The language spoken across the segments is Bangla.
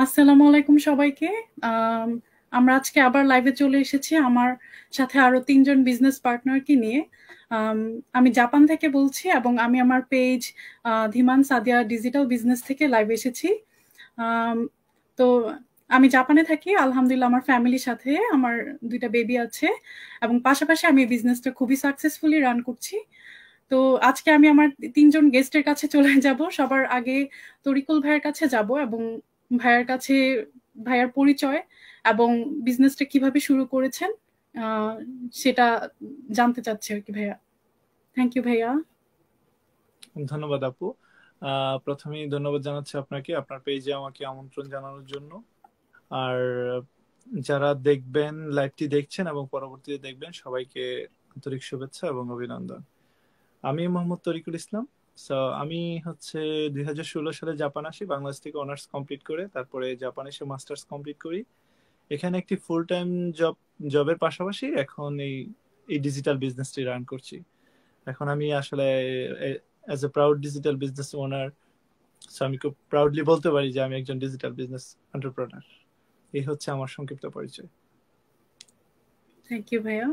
আসসালামু আলাইকুম সবাইকে। আম আমরা আজকে আবার লাইভে চলে এসেছি আমার সাথে আরো ৩ জন বিজনেস পার্টনারকে নিয়ে। আম আমি জাপান থেকে বলছি এবং আমি আমার পেজ ধীমান সাদিয়া ডিজিটাল বিজনেস থেকে লাইভে এসেছি। আম তো আমি জাপানে থাকি। আলহামদুলিল্লাহ আমার ফ্যামিলির সাথে আমার ২ টা বেবি আছে এবং পাশাপাশি আমি এই বিজনেসটা খুবই সাকসেসফুলি রান করছি। তো আজকে আমি আমার ৩ জন গেস্টের কাছে চলে যাব। সবার আগে তরিকুল ভাইয়ের কাছে যাব এবং ভাইয়ার কাছে ভাইয়ার পরিচয় এবং বিজনেসটা কিভাবে শুরু করেছেন সেটা জানতে চাচ্ছি আরকি ভাইয়া। থ্যাংক ইউ ভাইয়া। ধন্যবাদ আপু। প্রথমেই ধন্যবাদ জানাচ্ছি আপনাকে আপনার পেজে আমাকে আমন্ত্রণ জানানোর জন্য। আর যারা দেখবেন, লাইভটি দেখছেন এবং পরবর্তীতে দেখবেন, সবাইকে আন্তরিক শুভেচ্ছা এবং অভিনন্দন। আমি মোহাম্মদ তরিকুল ইসলাম। আমি হচ্ছে 2016 সালে জাপান আসি, বাংলাদেশ থেকে অনার্স কমপ্লিট করে তারপরে জাপান এসে মাস্টার্স কমপ্লিট করি। এখানে একটি ফুল টাইম জবের পাশাপাশি এখন এই ডিজিটাল বিজনেসটি রান করছি। এখন আমি আসলে as a proud digital business ওনার, আমি খুব প্রাউডলি বলতে পারি যে আমি একজন ডিজিটাল বিজনেস এন্টারপ্রেনার। এই হচ্ছে আমার সংক্ষিপ্ত পরিচয়। থ্যাংক ইউ ভাইয়া।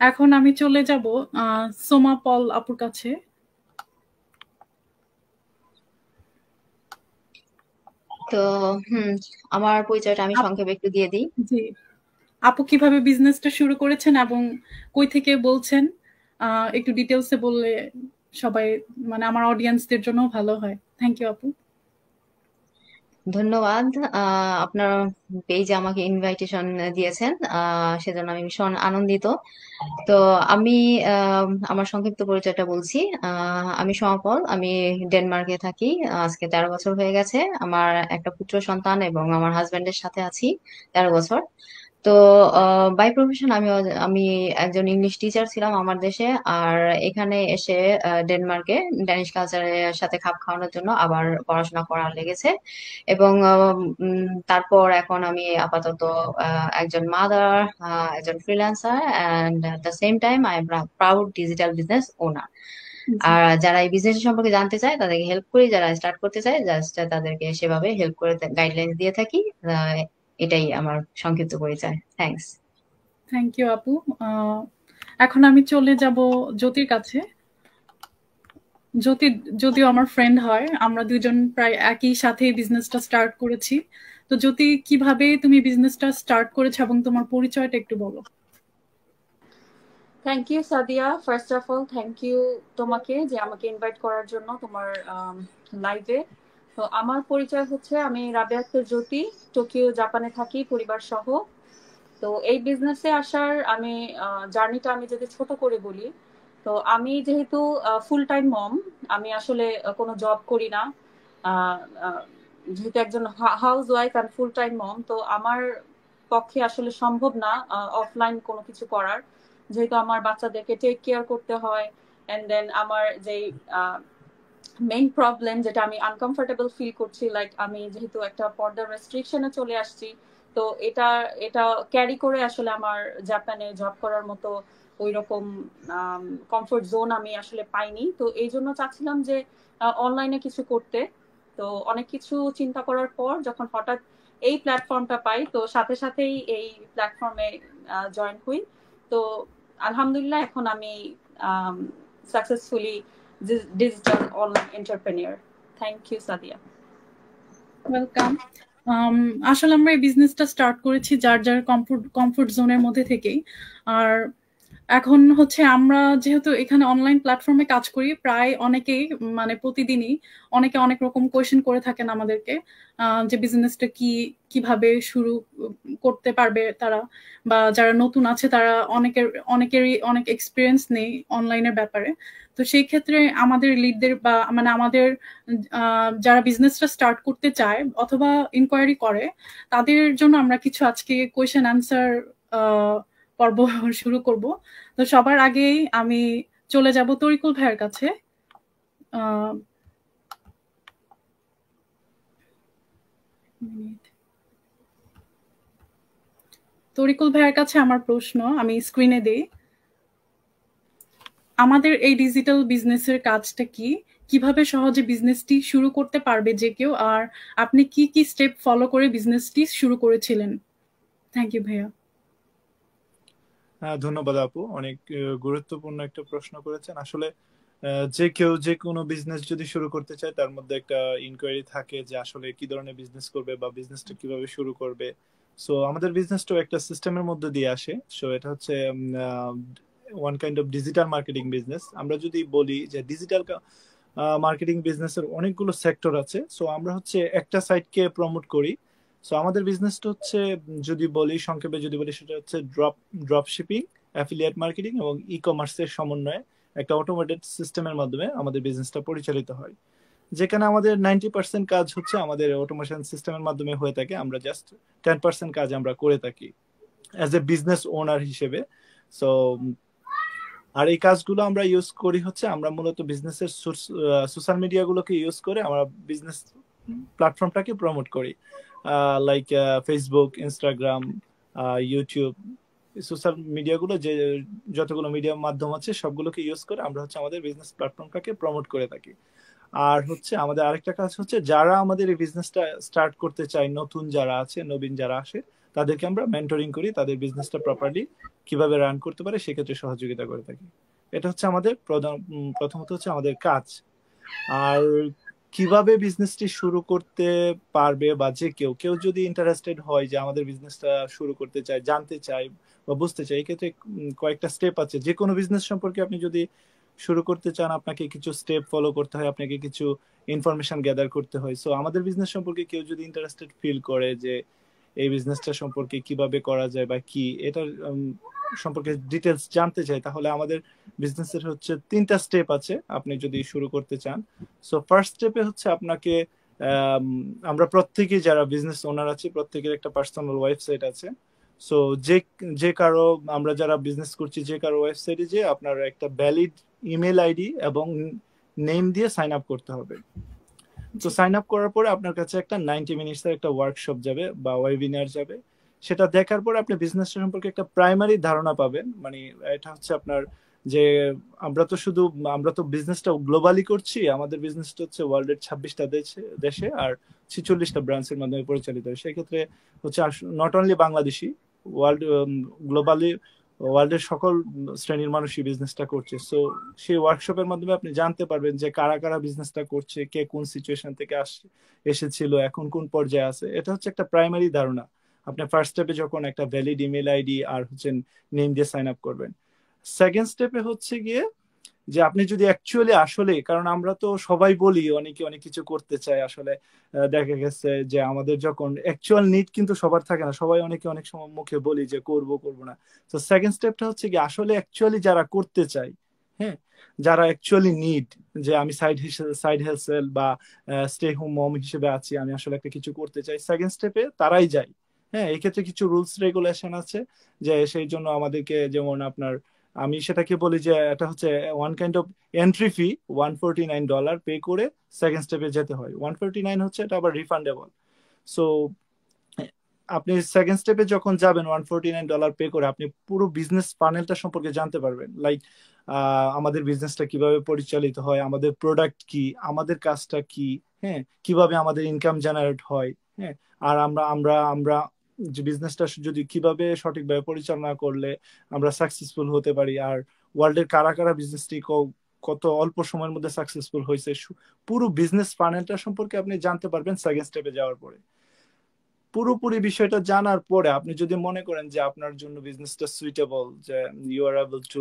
এখন আমি চলে যাব সোমা পল আপুর কাছে। তো আমার পরিচয়টা আমি সংক্ষেপে একটু দিয়ে দিই। জি, আপু কিভাবে বিজনেসটা শুরু করেছেন এবং কই থেকে বলছেন একটু ডিটেলসে বললে সবাই মানে আমার অডিয়েন্সদের জন্য ভালো হয়। থ্যাংক ইউ আপু। ধন্যবাদ। আপনার পেজে আমাকে ইনভাইটেশন দিয়েছেন, সেজন্য আমি ভীষণ আনন্দিত। তো আমি আমার সংক্ষিপ্ত পরিচয়টা বলছি। আমি সমাপল, আমি ডেনমার্কে থাকি। আজকে 13 বছর হয়ে গেছে। আমার একটা পুত্র সন্তান এবং আমার হাজবেন্ডের সাথে আছি 13 বছর। তো বাই প্রফেশন আমি একজন ইংলিশ টিচার ছিলাম আমার দেশে। আর এখানে এসে ডেনমার্কে ড্যানিশ কালচারের সাথে খাপ খাওয়ানোর জন্য আবার পড়াশোনা করা লেগেছে। এবং তারপর এখন আমি আপাতত একজন মাদার, একজন freelancer, and at the same time I am proud digital business owner. আর যারা এই বিজনেস সম্পর্কে জানতে চায় তাদেরকে হেল্প করি, যারা স্টার্ট করতে চায় জাস্ট তাদেরকে সেভাবে হেল্প করে গাইডলাইন দিয়ে থাকি। এটাই আমার সংক্ষিপ্ত পরিচয়। থ্যাঙ্কস। থ্যাংক ইউ আপু। এখন আমি চলে যাব জ্যোতির কাছে। জ্যোতি যদিও আমার ফ্রেন্ড হয়, আমরা দুজন প্রায় একই সাথে বিজনেসটা স্টার্ট করেছি। তো জ্যোতি কিভাবে তুমি বিজনেসটা স্টার্ট করেছো এবং তোমার পরিচয়টা একটু বলো। Thank you Sadia. First of all thank you তোমাকে যে আমাকে ইনভাইট করার জন্য তোমার লাইভে। তো আমার পরিচয় হচ্ছে, আমি রাবেয়া আক্তার জ্যোতি, টোকিও জাপানে থাকি পরিবার সহ। তো এই বিজনেসে আসার আমি জার্নিটা আমি যদি ছোট করে বলি, তো আমি যেহেতু ফুল টাইম মম, আমি আসলে কোনো জব করি না। যেহেতু একজন house wife and full time mom, তো আমার পক্ষে আসলে সম্ভব না অফলাইন কোনো কিছু করার, যেহেতু আমার বাচ্চাদেরকে টেক কেয়ার করতে হয়। অ্যান্ড দেন আমার যে মেইন প্রবলেম যেটা আমি আনকমফোর্টেবল ফিল করছি, লাইক আমি যেহেতু একটা পর্দার রেস্ট্রিকশনে চলে আসছি, তো এটা এটা ক্যারি করে আসলে আমার জাপানে জব করার মতো ওই রকম কমফোর্ট জোন আমি আসলে পাইনি। তো এই জন্য চাচ্ছিলাম যে অনলাইনে কিছু করতে। তো অনেক কিছু চিন্তা করার পর যখন হঠাৎ এই প্ল্যাটফর্মটা পাই, তো সাথে সাথেই এই প্ল্যাটফর্মে জয়েন হই। তো আলহামদুলিল্লাহ এখন আমি successfully digital online entrepreneur. Thank you, Sadia. Welcome. আসলে আমরা এই বিজনেসটা স্টার্ট করেছি যার যার কমফোর্ট জোনের মধ্যে থেকেই। আর এখন হচ্ছে আমরা যেহেতু এখানে অনলাইন প্ল্যাটফর্মে কাজ করি, প্রায় অনেকেই মানে প্রতিদিনই অনেকে অনেক রকম কোয়েশ্চেন করে থাকেন আমাদেরকে যে বিজনেসটা কিভাবে শুরু করতে পারবে তারা, বা যারা নতুন আছে তারা অনেকেরই অনেক এক্সপিরিয়েন্স নেই অনলাইনের ব্যাপারে। তো সেই ক্ষেত্রে আমাদের লিডদের বা মানে আমাদের যারা বিজনেসটা স্টার্ট করতে চায় অথবা ইনকোয়ারি করে তাদের জন্য আমরা কিছু আজকে কোয়েশ্চেন আনসার পর্ব শুরু করব। তো সবার আগেই আমি চলে যাব তরিকুল ভাইয়ের কাছে। তরিকুল ভাইয়ের কাছে আমার প্রশ্ন আমি স্ক্রিনে দেই। আমাদের এই ডিজিটাল বিজনেসের কাজটা কি, কিভাবে সহজে বিজনেসটি শুরু করতে পারবে যে কেউ, আর আপনি কি কি স্টেপ ফলো করে বিজনেসটি শুরু করেছিলেন? থ্যাংক ইউ ভাইয়া। হ্যাঁ, ধন্যবাদ আপু, অনেক গুরুত্বপূর্ণ একটা প্রশ্ন করেছেন। আসলে যে কেউ যে কোনো বিজনেস যদি শুরু করতে চায় তার মধ্যে একটা ইনকোয়ারি থাকে যে আসলে কি ধরনের বিজনেস করবে বা বিজনেসটা কিভাবে শুরু করবে। সো আমাদের বিজনেসটাও একটা সিস্টেমের মধ্যে দিয়ে আসে। সো এটা হচ্ছে one kind of digital marketing business. আমরা যদি বলি যে ডিজিটাল মার্কেটিং বিজনেসের অনেকগুলো সেক্টর আছে, সো আমরা হচ্ছে একটা সাইটকে প্রমোট করি। সো আমাদের বিজনেসটা হচ্ছে যদি বলি সংক্ষেপে যদি বলি সেটা হচ্ছে ড্রপ শিপিং, অ্যাফিলিয়েট মার্কেটিং এবং ই কমার্সের সমন্বয়ে একটা অটোমেটেড সিস্টেমের মাধ্যমে আমাদের বিজনেসটা পরিচালিত হয়, যেখানে আমাদের 90% কাজ হচ্ছে আমাদের অটোমেশন সিস্টেমের মাধ্যমে হয়ে থাকে। আমরা জাস্ট 10% কাজ আমরা করে থাকি অ্যাজ এ বিজনেস ওনার হিসেবে। সো আর এই কাজগুলো আমরা ইউজ করি হচ্ছে আমরা মূলত বিজনেসের সোশ্যাল মিডিয়া গুলোকে ইউজ করে আমরা বিজনেস প্ল্যাটফর্মটাকে প্রমোট করি, like Facebook, Instagram, YouTube, social মিডিয়াগুলো যে যতগুলো মিডিয়া মাধ্যম আছে সবগুলোকে ইউজ করে আমরা হচ্ছে আমাদের বিজনেস প্ল্যাটফর্মটাকে প্রমোট করে থাকি। আর হচ্ছে আমাদের আরেকটা কাজ হচ্ছে যারা আমাদের এই বিজনেসটা স্টার্ট করতে চায়, নতুন যারা আছে, নবীন যারা আসে, তাদেরকে আমরা মেন্টরিং করি, তাদের বিজনেসটা প্রপারলি কিভাবে রান করতে পারে সেক্ষেত্রে সহযোগিতা করে থাকি। এটা হচ্ছে আমাদের প্রথমত হচ্ছে আমাদের কাজ। আর কিভাবে বিজনেসটি শুরু করতে পারবে বা যে কেউ কেউ যদি ইন্টারেস্টেড হয় যে আমাদের বিজনেসটা শুরু করতে চায়, জানতে চায় বা বুঝতে চায়, এক্ষেত্রে কয়েকটা স্টেপ আছে। যে কোনো বিজনেস সম্পর্কে আপনি যদি শুরু করতে চান আপনাকে কিছু স্টেপ ফলো করতে হয়, আপনাকে কিছু ইনফরমেশন গ্যাদার করতে হয়। সো আমাদের বিজনেস সম্পর্কে কেউ যদি ইন্টারেস্টেড ফিল করে যে এই বিজনেসটা সম্পর্কে কিভাবে করা যায় বা কি এটার সম্পর্কে ডিটেলস জানতে চাই, তাহলে আমাদের বিজনেসের হচ্ছে 3টা স্টেপ আছে আপনি যদি শুরু করতে চান। সো ফার্স্ট স্টেপে হচ্ছে আপনাকে আমরা প্রত্যেকেই যারা বিজনেস ওনার আছি প্রত্যেকের একটা পার্সোনাল ওয়েবসাইট আছে। সো যে যে কারো আমরা যারা বিজনেস করছি যে কারো ওয়েবসাইটে যে আপনার একটা ভ্যালিড ইমেল আইডি এবং নেম দিয়ে সাইন আপ করতে হবে। তো সাইন আপ করার পরে আপনার কাছে একটা 90 মিনিটসের একটা ওয়ার্কশপ যাবে বা ওয়েবিনার যাবে। সেটা দেখার পরে আপনি বিজনেস সম্পর্কে একটা প্রাইমারি ধারণা পাবেন। মানে এটা হচ্ছে আপনার যে আমরা তো বিজনেসটা গ্লোবালি করছি, আমাদের বিজনেসটা হচ্ছে ওয়ার্ল্ডের 26টা দেশে আর 46টা ব্রাঞ্চের মাধ্যমে পরিচালিত হয়। সেক্ষেত্রে হচ্ছে নট অনলি বাংলাদেশি, গ্লোবালি ওয়ার্ল্ডের সকল শ্রেণীর মানুষই বিজনেসটা করছে। সো সেই ওয়ার্কশপের মাধ্যমে আপনি জানতে পারবেন যে কারা কারা বিজনেসটা করছে, কে কোন সিচুয়েশন থেকে এসেছিল, এখন কোন পর্যায়ে আছে। এটা হচ্ছে একটা প্রাইমারি ধারণা। আপনি ফার্স্ট স্টেপে যখন একটা ভ্যালিড ইমেল আইডি আর হচ্ছে নেম দিয়ে সাইন আপ করবেন। সেকেন্ড স্টেপে হচ্ছে গিয়ে যে আপনি যদি অ্যাকচুয়ালি আসলে, কারণ আমরা তো সবাই বলি অনেকে অনেক কিছু করতে চায়, আসলে দেখা গেছে যে আমাদের যখন অ্যাকচুয়াল নিড কিন্তু সবার থাকে না, সবাই অনেকে অনেক সময় মুখে বলি যে করব করব না। তো সেকেন্ড স্টেপটা হচ্ছে কি আসলে অ্যাকচুয়ালি যারা করতে চায়, হ্যাঁ, যারা অ্যাকচুয়ালি নিড যে আমি সাইড হেলসেল বা স্টে হোম মম হিসেবে আছি, আমি আসলে একটা কিছু করতে চাই, সেকেন্ড স্টেপে তারাই যায়। হ্যাঁ, এক্ষেত্রে কিছু রুলস রেগুলেশন আছে যে সেই জন্য আমাদেরকে, যেমন আপনার আমি সেটাকে বলি যে এটা হচ্ছে one kind of entry fee, $149 pay করে সেকেন্ড স্টেপে যেতে হয়। 149 হচ্ছে এটা আবার রিফান্ডেবল। সো আপনি সেকেন্ড স্টেপে যখন যাবেন $149 পে করে আপনি পুরো বিজনেস ফানেলটা সম্পর্কে জানতে পারবেন। লাইক আমাদের বিজনেসটা কিভাবে পরিচালিত হয়, আমাদের প্রোডাক্ট কি, আমাদের কাজটা কি, হ্যাঁ, কিভাবে আমাদের ইনকাম জেনারেট হয়, হ্যাঁ, আর আমরা আমরা আমরা যে বিজনেসটা যদি কিভাবে সঠিকভাবে পরিচালনা করলে আমরা সাকসেসফুল হতে পারি, আর ওয়ার্ল্ডের কারা কারা বিজনেসটি কত অল্প সময়ের মধ্যে সাকসেসফুল হয়েছে, পুরো বিজনেস ফানেলটা সম্পর্কে আপনি জানতে পারবেন সেকেন্ড স্টেপে যাওয়ার পরে। পুরোপুরি বিষয়টা জানার পরে আপনি যদি মনে করেন যে আপনার জন্য বিজনেসটা সুইটেবল, যে you are able to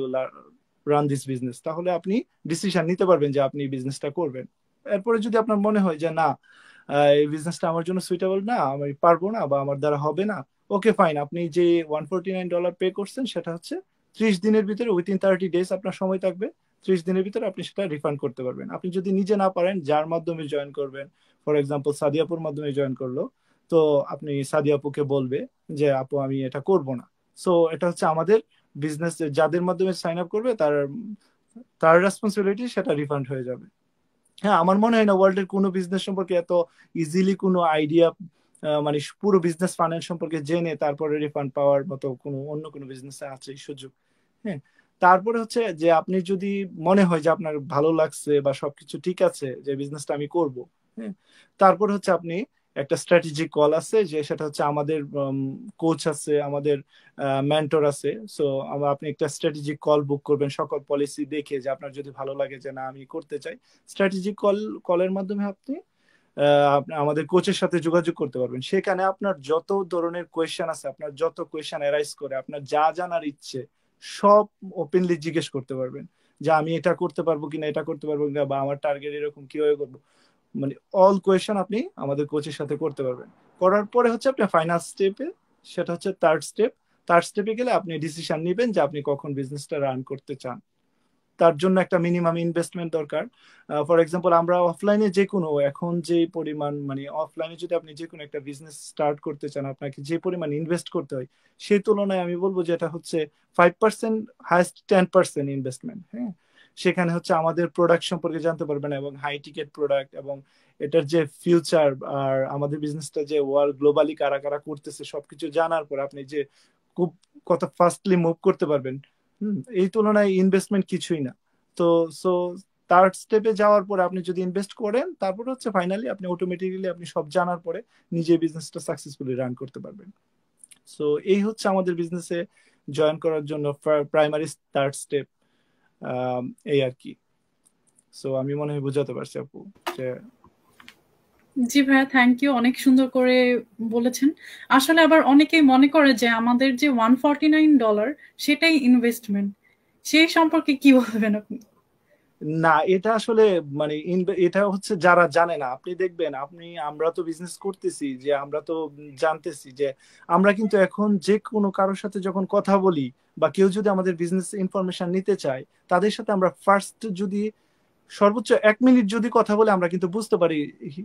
run this business, তাহলে আপনি ডিসিশন নিতে পারবেন যে আপনি বিজনেসটা করবেন। এরপরে যদি আপনার মনে হয় যে না এই বিজনেসটা আমার জন্য সুইটেবল না, আমি পারবো না বা আমার দ্বারা হবে না, ওকে ফাইন, আপনি যে $149 পে করছেন সেটা হচ্ছে 30 দিনের ভিতরে, উইথিন 30 ডেজ আপনার সময় থাকবে, 30 দিনের ভিতরে আপনি সেটা রিফান্ড করতে পারবেন। আপনি যদি নিজে না পারেন, যার মাধ্যমে জয়েন করবেন, ফর এক্সাম্পল সাদিয়াপুর মাধ্যমে জয়েন করলো, তো আপনি সাদিয়া আপুকে বলবে যে আপু আমি এটা করব না। সো এটা হচ্ছে আমাদের বিজনেস, যাদের মাধ্যমে সাইন আপ করবে তার তার রেসপন্সিবিলিটি, সেটা রিফান্ড হয়ে যাবে। হ্যাঁ, আমার মনে হয় না ওয়ার্ল্ডের কোনো বিজনেস সম্পর্কে এত ইজিলি কোনো আইডিয়া, মানে পুরো বিজনেস ফাইন্যান্স সম্পর্কে জেনে তারপরে রিফান্ড পাওয়ার মতো কোনো অন্য কোনো বিজনেসে আছে এই সুযোগ। হ্যাঁ, তারপরে হচ্ছে যে আপনি যদি মনে হয় যে আপনার ভালো লাগছে বা সবকিছু ঠিক আছে যে বিজনেসটা আমি করব, হ্যাঁ, তারপরে হচ্ছে আপনি একটা স্ট্র্যাটেজিক কল আছে, যে সেটা হচ্ছে আমাদের কোচ আছে, আমাদের মেন্টর আছে। সো আপনি একটা স্ট্র্যাটেজিক কল বুক করবেন সকল পলিসি দেখে, যে আপনার যদি ভালো লাগে যে না আমি করতে চাই, স্ট্র্যাটেজিক কলের মাধ্যমে আপনি আমাদের কোচের সাথে যোগাযোগ করতে পারবেন। সেখানে আপনার যত ধরনের কোয়েশ্চেন আছে, আপনার যত কোয়েশ্চেন অ্যারাইজ করে, আপনার যা জানার ইচ্ছে সব ওপেনলি জিজ্ঞেস করতে পারবেন, যে আমি এটা করতে পারবো কিনা, এটা করতে পারবো কিনা, বা আমার টার্গেট এরকম কিভাবে করবো। মানে অল কোয়েশ্চেন আপনি আমাদের কোচের সাথে করতে পারবেন। করার পরে হচ্ছে আপনি ফাইনাল স্টেপে, সেটা হচ্ছে থার্ড স্টেপে গেলে আপনি ডিসিশন নেবেন যে আপনি কখন বিজনেসটা রান করতে চান। তার জন্য একটা মিনিমাম ইনভেস্টমেন্ট দরকার। ফর এক্সাম্পল আমরা অফলাইনে যে কোনো, এখন যে পরিমাণ মানে অফলাইনে যদি আপনি যে কোনো একটা বিজনেস স্টার্ট করতে চান, আপনাকে যে পরিমাণ ইনভেস্ট করতে হয়, সেই তুলনায় আমি বলবো যে এটা হচ্ছে 5%, হাইস্ট 10% ইনভেস্টমেন্ট। হ্যাঁ, সেখানে হচ্ছে আমাদের প্রোডাক্ট সম্পর্কে জানতে পারবেন, এবং হাই টিকেট প্রোডাক্ট, এবং এটার যে ফিউচার, আর আমাদের বিজনেসটা যে ওয়ার্ল্ড গ্লোবালি কারা কারা করতেছে সবকিছু জানার পর আপনি যে খুব কত ফাস্টলি মুভ করতে পারবেন, এই তুলনায় ইনভেস্টমেন্ট কিছুই না। তো সো থার্ড স্টেপে যাওয়ার পরে আপনি যদি ইনভেস্ট করেন, তারপর হচ্ছে ফাইনালি আপনি অটোমেটিক্যালি আপনি সব জানার পরে নিজে বিজনেসটা সাকসেসফুলি রান করতে পারবেন। সো এই হচ্ছে আমাদের বিজনেসে জয়েন করার জন্য প্রাইমারি থার্ড স্টেপ, এই আর কি। সো আমি মনে হয় বুঝাতে পারছি আপু যে। জি ভাইয়া, থ্যাংক ইউ, অনেক সুন্দর করে বলেছেন। আসলে আবার অনেকেই মনে করে যে আমাদের যে $149 সেটাই ইনভেস্টমেন্ট, সেই সম্পর্কে কি বলবেন আপনি? না, এটা আসলে মানে এটা হচ্ছে যারা জানে না, আপনি দেখবেন আমরা তো বিজনেস করতেছি, যে আমরা তো জানতেছি যে আমরা কিন্তু এখন যে কোনো কারোর সাথে যখন কথা বলি, বা কেউ যদি আমাদের বিজনেস ইনফরমেশন নিতে চায়, তাদের সাথে আমরা ফার্স্ট যদি সর্বোচ্চ 1 মিনিট যদি কথা বলে, আমরা কিন্তু বুঝতে পারি he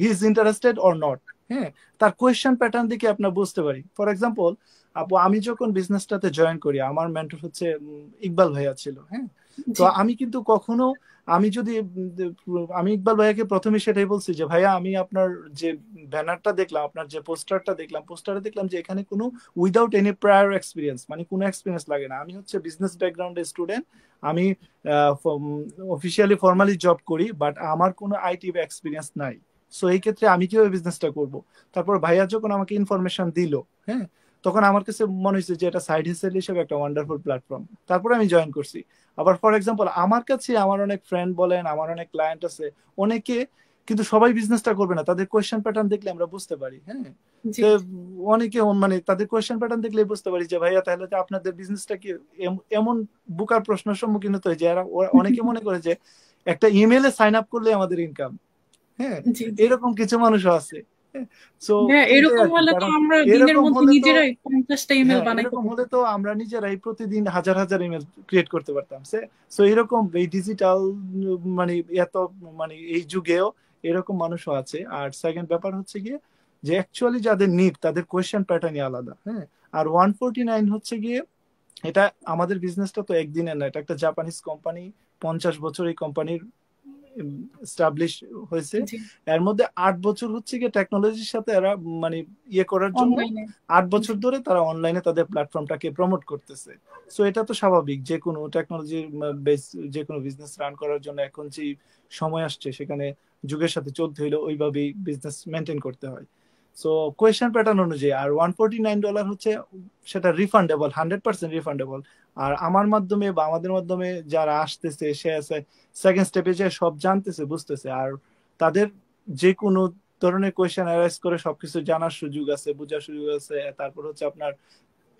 is interested or not. হ্যাঁ, তার কোয়েশ্চেন প্যাটার্ন দেখে আপনার বুঝতে পারি। ফর এক্সাম্পল আপু, আমি যখন বিজনেসটাতে জয়েন করি, আমার মেন্টর হচ্ছে ইকবাল ভাইয়া ছিল। হ্যাঁ, তো আমি কিন্তু কখনো আমি যদি আমি ইকবাল ভাইয়াকে প্রথমে সেটাই বলছি যে ভাইয়া, আমি আপনার যে ব্যানারটা দেখলাম, আপনার যে পোস্টারটা দেখলাম, পোস্টারে দেখলাম যে এখানে কোনো উইদাউট এনি প্রায়র এক্সপিরিয়েন্স, মানে কোনো এক্সপিরিয়েন্স লাগে না। আমি হচ্ছে বিজনেস ব্যাকগ্রাউন্ডের স্টুডেন্ট, আমি অফিসিয়ালি ফর্মালি জব করি, বাট আমার কোনো আইটি এক্সপিরিয়েন্স নাই। সো এই ক্ষেত্রে আমি কিভাবে বিজনেসটা করব? তারপর ভাইয়া যখন আমাকে ইনফরমেশন দিল, হ্যাঁ, তখন আমার কাছে মনে হয়েছে যে এটা সাইড হিসেল হিসেবে একটা ওয়ান্ডারফুল প্ল্যাটফর্ম। তারপরে আমি জয়েন করছি। আবার ফর এক্সাম্পল আমার কাছে আমার অনেক ফ্রেন্ড বলেন, আমার অনেক ক্লায়েন্ট আছে, অনেকে কিন্তু সবাই বিজনেসটা করবে না, তাদের কোয়েশ্চেন প্যাটার্ন দেখলে আমরা বুঝতে পারি। হ্যাঁ, তো অনেকে মানে তাদের কোয়েশ্চেন প্যাটার্ন দেখলে বুঝতে পারি যে ভাইয়া তাহলে তো আপনাদের বিজনেসটা কি এমন বুকার প্রশ্নের সম্মুখীন হতে হয় যে অনেকে মনে করে যে একটা ইমেলে সাইন আপ করলে আমাদের ইনকাম। হ্যাঁ, এরকম কিছু মানুষও আছে। এরকম হলে তো আমরা দিনের মধ্যে নিজেরাই 50টা ইমেল বানাই। এরকম হলে তো আমরা নিজেরাই প্রতিদিন হাজার হাজার ইমেল ক্রিয়েট করতে পারতাম। সো এরকম এই ডিজিটাল মানে এত মানে এই যুগেও এরকম মানুষও আছে। আর সেকেন্ড ব্যাপার হচ্ছে গিয়ে যে অ্যাকচুয়ালি যাদের নিড, তাদের কোয়েশ্চেন প্যাটার্নই আলাদা। হ্যাঁ, আর 149 হচ্ছে গিয়ে এটা আমাদের বিজনেসটা তো একদিনের না, এটা একটা জাপানিজ কোম্পানি, 50 বছর এই কোম্পানির এস্টাবলিশ হয়েছে। এর মধ্যে 8 বছর হচ্ছে গিয়ে টেকনোলজির সাথে এরা মানে করার জন্য 8 বছর ধরে তারা অনলাইনে তাদের প্ল্যাটফর্মটাকে প্রমোট করতেছে। সো এটা তো স্বাভাবিক, যে কোনো টেকনোলজি বেস যে কোনো বিজনেস রান করার জন্য এখন যে সময় আসছে, সেখানে যুগের সাথে চলতে হইলে ওইভাবেই বিজনেস মেনটেন করতে হয়। সো কোয়েশ্চেন প্যাটার্ন অনুযায়ী। আর $149 হচ্ছে সেটা রিফান্ডেবল, 100% রিফান্ডেবল। আর আমার মাধ্যমে বা আমাদের মাধ্যমে যারা আসতেছে, সে আছে সেকেন্ড স্টেপে যে সব জানতেছে, বুঝতেছে, আর তাদের যে কোনো ধরনের কোয়েশ্চেন অ্যারাইজ করে সবকিছু জানার সুযোগ আছে, বোঝার সুযোগ আছে। তারপর হচ্ছে আপনার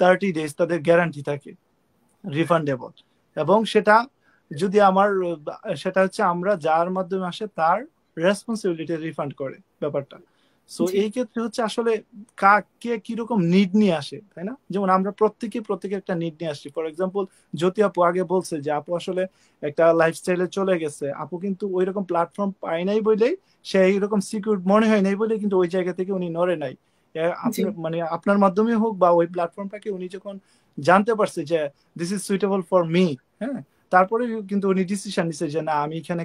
30 ডেজ তাদের গ্যারান্টি থাকে রিফান্ডেবল। এবং সেটা যদি সেটা হচ্ছে আমরা যার মাধ্যমে আসে তার রেসপন্সিবিলিটি রিফান্ড করে ব্যাপারটা। সো এই ক্ষেত্রে হচ্ছে আসলে কে কিরকম নিড নিয়ে আসে, তাই না? যেমন আমরা প্রত্যেকে একটা নিড নিয়ে আসছি। ফর এক্সাম্পল জ্যোতি আপু আগে বলছে যে আপু আসলে একটা লাইফস্টাইলে চলে গেছে, আপু কিন্তু ওই রকম প্ল্যাটফর্ম পায় নাই বলেই, সে এইরকম সিকিউর মনে হয় নাই বলে কিন্তু ওই জায়গা থেকে উনি নড়ে নাই। মানে আপনার মাধ্যমে হোক বা ওই প্ল্যাটফর্মটাকে উনি যখন জানতে পারছে যে this is suitable for me, হ্যাঁ, তারপরে কিন্তু উনি ডিসিশন নিচ্ছে যে না, আমি এখানে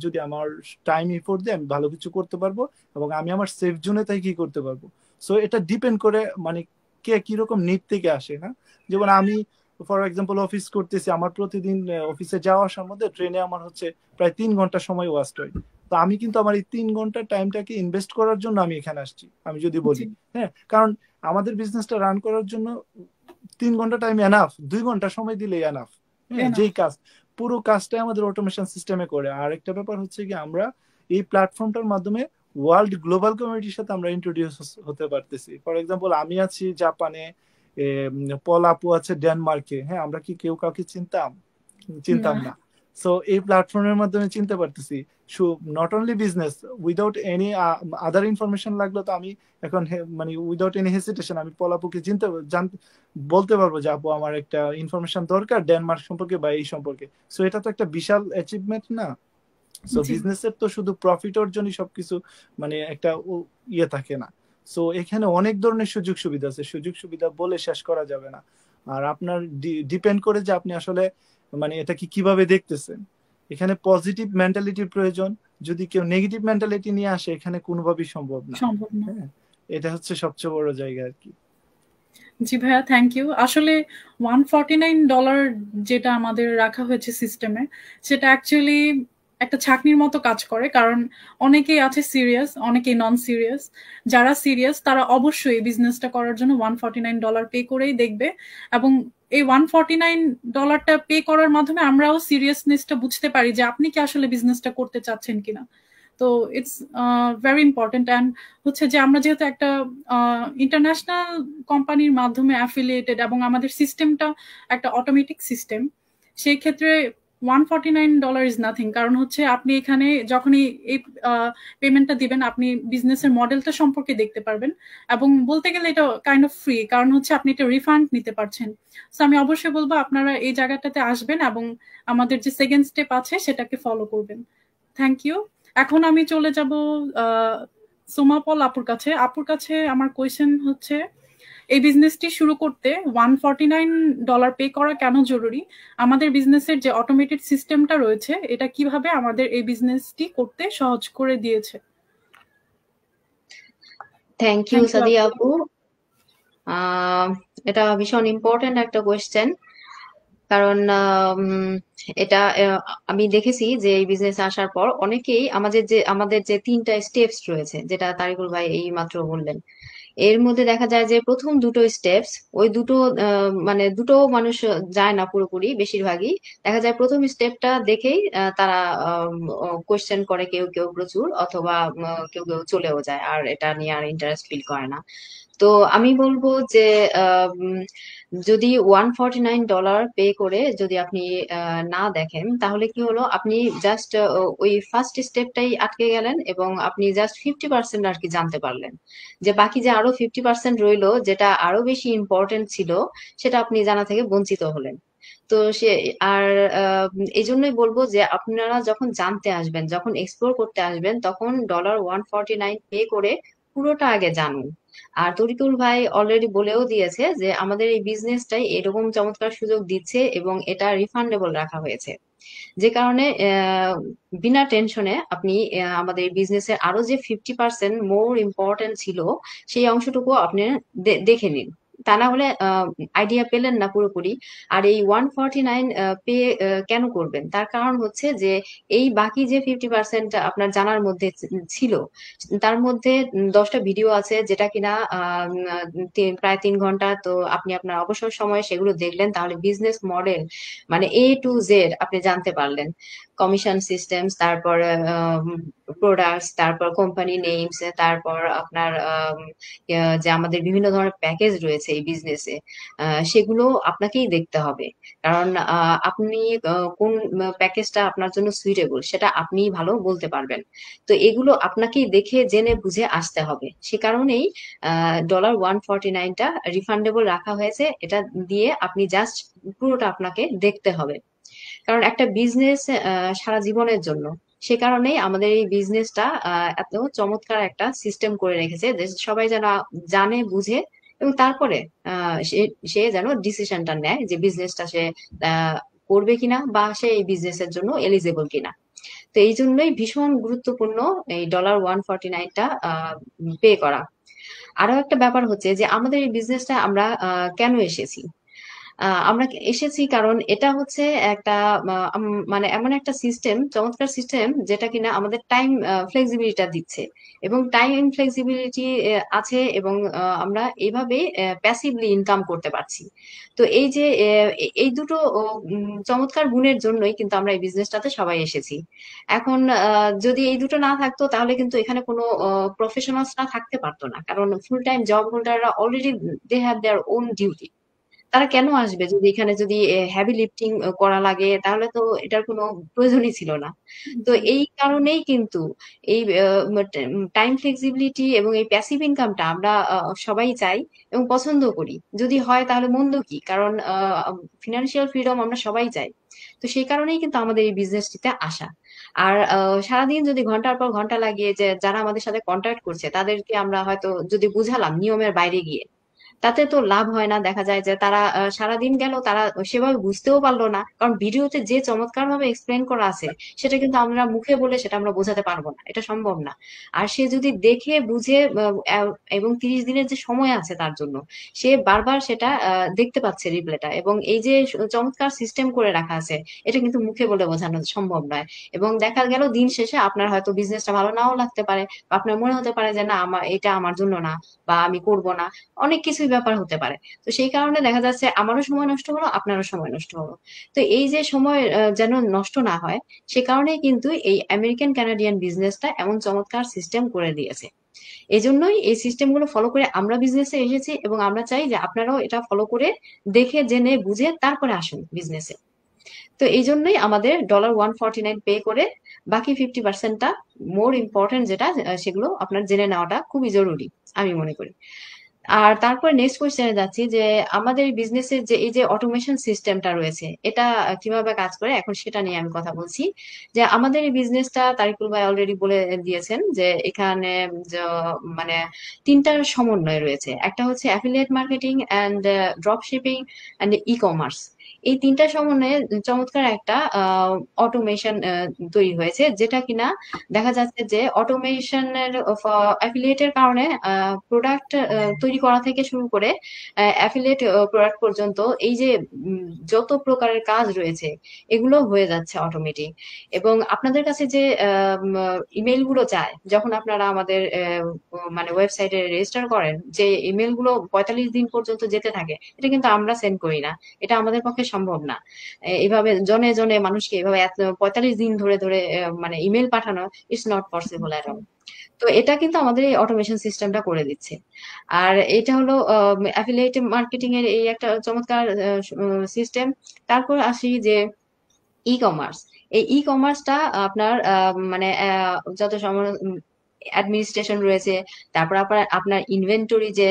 যদি আমার টাইম এফোর্ট দিয়ে আমি ভালো কিছু করতে পারবো, এবং আমি আমার সেফ জোনে তাই কি করতে পারবো। সো এটা ডিপেন্ড করে মানে কে কিরকম নিড থেকে আসে। না, যেমন আমি ফর এক্সাম্পল অফিস করতেছি, আমার প্রতিদিন অফিসে যাওয়া আসার মধ্যে ট্রেনে আমার হচ্ছে প্রায় 3 ঘন্টা সময় ওয়াস্ট হয়। তো আমি কিন্তু আমার এই 3 ঘন্টা টাইমটাকে ইনভেস্ট করার জন্য আমি এখানে আসছি, আমি যদি বলি। জি হ্যাঁ, কারণ আমাদের বিজনেসটা রান করার জন্য 3 ঘন্টা টাইম এনাফ, 2 ঘন্টা সময় দিলে এনাফ। হ্যাঁ, এনাফ। যেই কাজ, পুরো কাজটাই আমাদের অটোমেশন সিস্টেমে করে। আর একটা ব্যাপার হচ্ছে কি, আমরা এই প্ল্যাটফর্মটার মাধ্যমে ওয়ার্ল্ড গ্লোবাল কমিউনিটির সাথে আমরা ইন্ট্রোডিউস হতে পারতেছি। ফর এক্সাম্পল আমি আছি জাপানে, পল আপু আছে ডেনমার্কে। হ্যাঁ, আমরা কি কেউ কাউকে চিনতাম? না চিনতাম না। সো এই প্ল্যাটফর্মের মাধ্যমে চিনতে পারতেছি। Not only business, without any other information লাগলো তো আমি এখন মানে উইদাউট এনি হেসিটেশন আমি পলাপুকে বলতে পারবো যে আপু আমার একটা ইনফরমেশন দরকার ডেনমার্ক সম্পর্কে বা এই সম্পর্কে। সো এটা তো একটা বিশাল অ্যাচিভমেন্ট না? সো জি বিজনেসের তো শুধু প্রফিট অর্জনই সবকিছু মানে একটা ইয়ে থাকে না। সো এখানে অনেক ধরনের সুযোগ সুবিধা আছে, সুযোগ সুবিধা বলে শেষ করা যাবে না। আর আপনার ডিপেন্ড করে যে আপনি আসলে মানে এটাকে কিভাবে দেখতেছেন। এখানে পজিটিভ মেন্টালিটির প্রয়োজন। যদি কেউ নেগেটিভ মেন্টালিটি নিয়ে আসে, এখানে কোনোভাবেই সম্ভব না। সম্ভব না। হ্যাঁ, এটা হচ্ছে সবচেয়ে বড় জায়গা আর কি। জি ভাইয়া, থ্যাংক ইউ। আসলে $149 যেটা আমাদের রাখা হয়েছে সিস্টেমে, সেটা অ্যাকচুয়ালি একটা ছাকনির মতো কাজ করে। কারণ অনেকেই আছে সিরিয়াস, অনেকেই নন সিরিয়াস। যারা সিরিয়াস তারা অবশ্যই বিজনেসটা করার জন্য $149 পে করেই দেখবে। এবং এই $149টা পে করার মাধ্যমে আমরাও সিরিয়াসনেসটা বুঝতে পারি যে আপনি কি আসলে বিজনেসটা করতে চাচ্ছেন কিনা। তো ইটস ভেরি ইম্পর্টেন্ট। অ্যান্ড হচ্ছে যে আমরা যেহেতু একটা ইন্টারন্যাশনাল কোম্পানির মাধ্যমে অ্যাফিলিয়েটেড এবং আমাদের সিস্টেমটা একটা অটোমেটিক সিস্টেম, সেই ক্ষেত্রে $149 ইজ নাথিং। কারণ হচ্ছে আপনি এখানে যখনই এই পেমেন্টটা দিবেন, আপনি বিজনেসের মডেলটা সম্পর্কে দেখতে পারবেন। এবং বলতে গেলে এটা কাইন্ড অফ ফ্রি, কারণ হচ্ছে আপনি এটা রিফান্ড নিতে পারছেন। তো আমি অবশ্যই বলবো আপনারা এই জায়গাটাতে আসবেন এবং আমাদের যে সেকেন্ড স্টেপ আছে সেটাকে ফলো করবেন। Thank you. এখন আমি চলে যাব সোমাপল আপুর কাছে। আপুর কাছে আমার কোয়েশ্চেন হচ্ছে, এই বিজনেসটি শুরু করতে $149 পে করা কেন জরুরি? আমাদের বিজনেসের যে অটোমেটেড সিস্টেমটা রয়েছে, এটা কিভাবে আমাদের এই বিজনেসটি করতে সহজ করে দিয়েছে? Thank you thank you Sadia আপু। আপু। এটা ভীষণ ইম্পর্ট্যান্ট একটা কোয়েশ্চেন। কারণ এটা আমি দেখেছি যে এই বিজনেস আসার পর অনেকেই আমাদের যে 3টা স্টেপস রয়েছে, যেটা তারিকুল ভাই এই মাত্র বললেন, এর মধ্যে দেখা যায় যে প্রথম দুটো স্টেপস, ওই দুটো মানে দুটো মানুষ যায় না পুরোপুরি, বেশিরভাগই দেখা যায় প্রথম স্টেপটা দেখেই তারা কোয়েশ্চেন করে, কেউ কেউ প্রচুর, অথবা কেউ কেউ চলেও যায় আর এটা নিয়ে আর ইন্টারেস্ট ফিল করে না। তো আমি বলবো যে যদি $149 পে করে যদি আপনি না দেখেন, তাহলে কি হলো, আপনি জাস্ট ওই ফার্স্ট স্টেপটাই আটকে গেলেন এবং আপনি জাস্ট 50% আর কি জানতে পারলেন। যে বাকি যে আরো 50% রইলো, যেটা আরো বেশি ইম্পর্টেন্ট ছিল, সেটা আপনি জানা থেকে বঞ্চিত হলেন। তো সে আর এই জন্যই বলবো যে আপনারা যখন জানতে আসবেন, যখন এক্সপ্লোর করতে আসবেন, তখন $149 পে করে পুরোটা আগে জানুন। আর তরিকুল ভাই অলরেডি বলেও দিয়েছে যে আমাদের এই বিজনেসটাই এরকম চমৎকার সুযোগ দিচ্ছে এবং এটা রিফান্ডেবল রাখা হয়েছে, যে কারণে বিনা টেনশনে আপনি আমাদের বিজনেসের আরো যে 50% মোর ইম্পর্টেন্ট ছিল, সেই অংশটুকু আপনি দেখে নিন। তা না হলে আইডিয়া পেলেন না পুরোপুরি। আর এই 149 পে কেন করবেন, তার কারণ হচ্ছে যে এই বাকি যে 50% আপনার জানার মধ্যে ছিল, তার মধ্যে 10টা ভিডিও আছে, যেটা কিনা প্রায় 3 ঘন্টা। তো আপনি আপনার অবসর সময়ে সেগুলো দেখলেন, তাহলে বিজনেস মডেল মানে A to Z আপনি জানতে পারলেন। কমিশন সিস্টেমস, তারপর প্রোডাক্টস, তারপর কোম্পানি নেমস, তারপর আপনার যে আমাদের বিভিন্ন ধরনের প্যাকেজ রয়েছে এই বিজনেসে, সেগুলো আপনাকেই দেখতে হবে। কারণ আপনি কোন প্যাকেজটা আপনার জন্য সুইটেবল, সেটা আপনিই ভালো বলতে পারবেন। তো এগুলো আপনাকেই দেখে জেনে বুঝে আসতে হবে। সে কারণেই $149টা রিফান্ডেবল রাখা হয়েছে। এটা দিয়ে আপনি জাস্ট পুরোটা আপনাকে দেখতে হবে, কারণ একটা বিজনেস সারা জীবনের জন্য। সে কারণেই আমাদের এই বিজনেসটা এত চমৎকার একটা সিস্টেম করে রেখেছে, যে সবাই যেন জানে বুঝে এবং তারপরে সে যেন ডিসিশনটা নেয় যে বিজনেসটা সে করবে কিনা, বা সে এই বিজনেসের জন্য এলিজেবল কিনা। তো এই জন্যই ভীষণ গুরুত্বপূর্ণ এই $149টা পে করা। আরো একটা ব্যাপার হচ্ছে যে আমাদের এই বিজনেসটা আমরা কেন এসেছি। আমরা এসেছি কারণ এটা হচ্ছে একটা মানে এমন একটা সিস্টেম, চমৎকার সিস্টেম যেটা কিনা আমাদের টাইম ফ্লেক্সিবিলিটি দিচ্ছে, এবং টাইম ফ্লেক্সিবিলিটি আছে, এবং আমরা এইভাবে প্যাসিভলি ইনকাম করতে পারছি। তো এই যে এই দুটো চমৎকার গুণের জন্যই কিন্তু আমরা এই বিজনেসটাতে সবাই এসেছি। এখন যদি এই দুটো না থাকতো তাহলে কিন্তু এখানে কোনো প্রফেশনালসরা থাকতে পারতো না, কারণ ফুল টাইম জব হোল্ডাররা already they have their own duty. তারা কেন আসবে যদি এখানে যদি হেভি লিফটিং করা লাগে, তাহলে তো এটার কোনো প্রয়োজনই ছিল না। তো জি এই কারণেই কিন্তু এই টাইম ফ্লেক্সিবিলিটি এবং এই প্যাসিভ ইনকামটা আমরা সবাই চাই এবং পছন্দ করি। যদি হয় তাহলে মন্দ কি, কারণ ফিনান্সিয়াল ফ্রিডম আমরা সবাই চাই। তো সেই কারণেই কিন্তু আমাদের এই বিজনেসটিতে আসা। আর সারাদিন যদি ঘন্টার পর ঘন্টা লাগিয়ে যে যারা আমাদের সাথে কন্ট্যাক্ট করছে তাদেরকে আমরা হয়তো যদি বুঝালাম নিয়মের বাইরে গিয়ে, তাতে তো লাভ হয় না। দেখা যায় যে তারা সারাদিন গেল, তারা সেভাবে বুঝতেও পারলো না, কারণ ভিডিওতে যে চমৎকার ভাবে এক্সপ্লেন করা আছে সেটা কিন্তু আমরা মুখে বলে সেটা আমরা বোঝাতে পারবো না, এটা সম্ভব না। আর সে যদি দেখে বুঝে এবং 30 দিনের যে সময় আছে তার জন্য, সে বারবার সেটা দেখতে পাচ্ছে রিপ্লেটা, এবং এই যে চমৎকার সিস্টেম করে রাখা আছে, এটা কিন্তু মুখে বলে বোঝানো সম্ভব নয়। এবং দেখা গেল দিন শেষে আপনার হয়তো বিজনেসটা ভালো নাও লাগতে পারে, বা আপনার মনে হতে পারে যে না, এটা আমার জন্য না, বা আমি করব না, অনেক কিছুই ব্যাপার হতে পারে। তো সেই কারণে দেখা যাচ্ছে আমারও সময় নষ্ট হলো, আপনারও সময় নষ্ট হলো। তো এই যে সময় যেন নষ্ট না হয়, সে কারণেই কিন্তু এই আমেরিকান কানাডিয়ান বিজনেসটা এমন চমৎকার সিস্টেম করে দিয়েছে। এজন্যই এই সিস্টেম গুলো ফলো করে আমরা বিজনেসে এসেছি, এবং আমরা চাই যে আপনারাও এটা ফলো করে দেখে জেনে বুঝে তারপরে আসুন বিজনেসে। তো এই জন্যই আমাদের $149 পে করে বাকি 50%টা মোর ইম্পর্টেন্ট যেটা, সেগুলো আপনার জেনে নেওয়াটা খুবই জরুরি আমি মনে করি। আর তারপরে নেক্সট কোয়েশ্চেনে যাচ্ছি যে আমাদের বিজনেসের যে এই যে অটোমেশন সিস্টেমটা রয়েছে, এটা কিভাবে কাজ করে এখন সেটা নিয়ে আমি কথা বলছি। যে আমাদের এই বিজনেসটা তারিকুল ভাই অলরেডি বলে দিয়েছেন যে এখানে মানে তিনটার সমন্বয় রয়েছে। একটা হচ্ছে affiliate marketing and drop shipping and e commerce. এই তিনটা সমন্বয়ে চমৎকার একটা অটোমেশন তৈরি হয়েছে, যেটা কিনা দেখা যাচ্ছে যে অটোমেশনের অ্যাফিলিয়েটের কারণে প্রোডাক্ট তৈরি করা থেকে শুরু করে অ্যাফিলিয়েট প্রোডাক্ট পর্যন্ত এই যে যত প্রকারের কাজ রয়েছে এগুলো হয়ে যাচ্ছে অটোমেটিক। এবং আপনাদের কাছে যে ইমেল গুলো চায়, যখন আপনারা আমাদের মানে ওয়েবসাইটে রেজিস্টার করেন, যে ইমেল গুলো 45 দিন পর্যন্ত যেতে থাকে, এটা কিন্তু আমরা সেন্ড করি না, এটা আমাদের পক্ষে সম্ভব না। এভাবে জনে জনে মানুষকে এভাবে 45 দিন ধরে ধরে মানে ইমেল পাঠানো it's not possible at all. তো এটা কিন্তু আমাদের এই অটোমেশন সিস্টেমটা করে দিচ্ছে। আর এটা হলো অ্যাফিলিয়েট মার্কেটিং এর এই একটা চমৎকার সিস্টেম। তারপর আসি যে ই কমার্স। এই ই কমার্সটা আপনার মানে যত সময় অ্যাডমিনিস্ট্রেশন রয়েছে, তারপর আপনার ইনভেন্টরি যে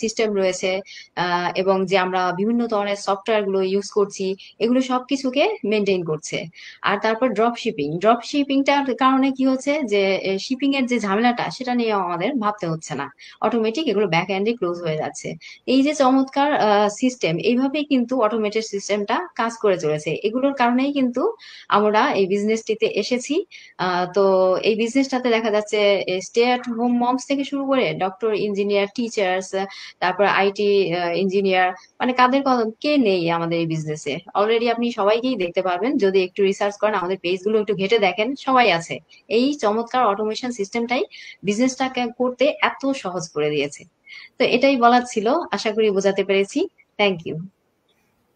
সিস্টেম রয়েছে, এবং যে আমরা বিভিন্ন ধরনের সফটওয়্যার গুলো ইউজ করছি, এগুলো সবকিছুকে মেনটেন করছে। আর তারপর ড্রপ শিপিংটার কারণে কি হচ্ছে যে শিপিং এর যে ঝামেলাটা সেটা নিয়ে আমাদের ভাবতে হচ্ছে না, অটোমেটিক এগুলো ব্যাক এন্ডে ক্লোজ হয়ে যাচ্ছে। এই যে চমৎকার সিস্টেম, এইভাবেই কিন্তু অটোমেটেড সিস্টেমটা কাজ করে চলেছে। এগুলোর কারণেই কিন্তু আমরা এই বিজনেসটিতে এসেছি। তো এই বিজনেসটাতে দেখা যাচ্ছে স্টে অ্যাট হোম মমস থেকে শুরু করে ডক্টর, ইঞ্জিনিয়ার, টিচার্স, তারপর আইটি ইঞ্জিনিয়ার, মানে কে নেই আমাদের এই বিজনেসে। অলরেডি আপনি সবাইকেই দেখতে পারবেন, যদি একটু রিসার্চ করেন, আমাদের পেজগুলো একটু ঘেটে দেখেন, সবাই আছে। এই চমৎকার অটোমেশন সিস্টেমটাই বিজনেসটাকে করতে এত সহজ করে দিয়েছে। তো এটাই বলার ছিল, আশা করি বোঝাতে পেরেছি। Thank you.